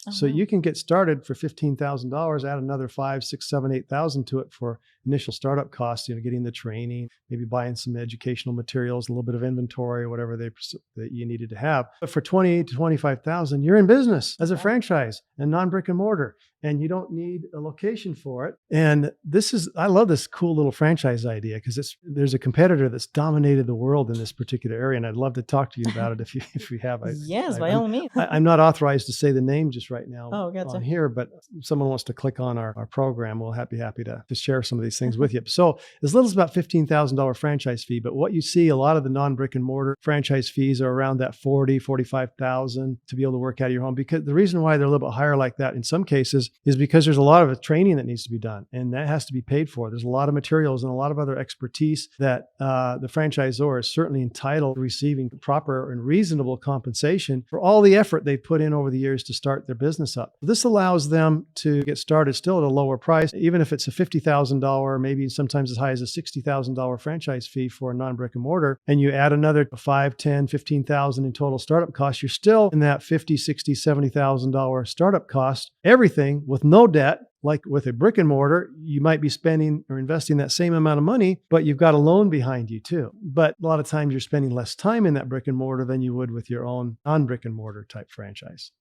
Oh, So wow. you can get started for $15,000, add another 5, 6, 7, 8,000 to it for initial startup costs, getting the training, maybe buying some educational materials, a little bit of inventory, or whatever that you needed to have. But for 20 to 25,000, you're in business as a Exactly. franchise and non-brick and mortar, and you don't need a location for it. And I love this cool little franchise idea because there's a competitor that's dominated the world in this particular area, and I'd love to talk to you about it if you have. Yes, by all means. I'm not authorized to say the name just right now Oh, on gotcha. here, but if someone wants to click on our program, we'll happy to share some of these things with you. So as little as about $15,000 franchise fee, but what you see, a lot of the non-brick and mortar franchise fees are around that 40, 45,000 to be able to work out of your home. Because the reason why they're a little bit higher like that in some cases is because there's a lot of training that needs to be done, and that has to be paid for. There's a lot of materials and a lot of other expertise that the franchisor is certainly entitled to receiving proper and reasonable compensation for all the effort they've put in over the years to start their business up. This allows them to get started still at a lower price, even if it's a $50,000, maybe sometimes as high as a $60,000 franchise fee for a non-brick and mortar, and you add another 5, 10, 15,000 in total startup costs, you're still in that $50, $60, $70,000 startup cost, everything with no debt. Like with a brick and mortar, you might be spending or investing that same amount of money, but you've got a loan behind you too. But a lot of times you're spending less time in that brick and mortar than you would with your own non-brick and mortar type franchise.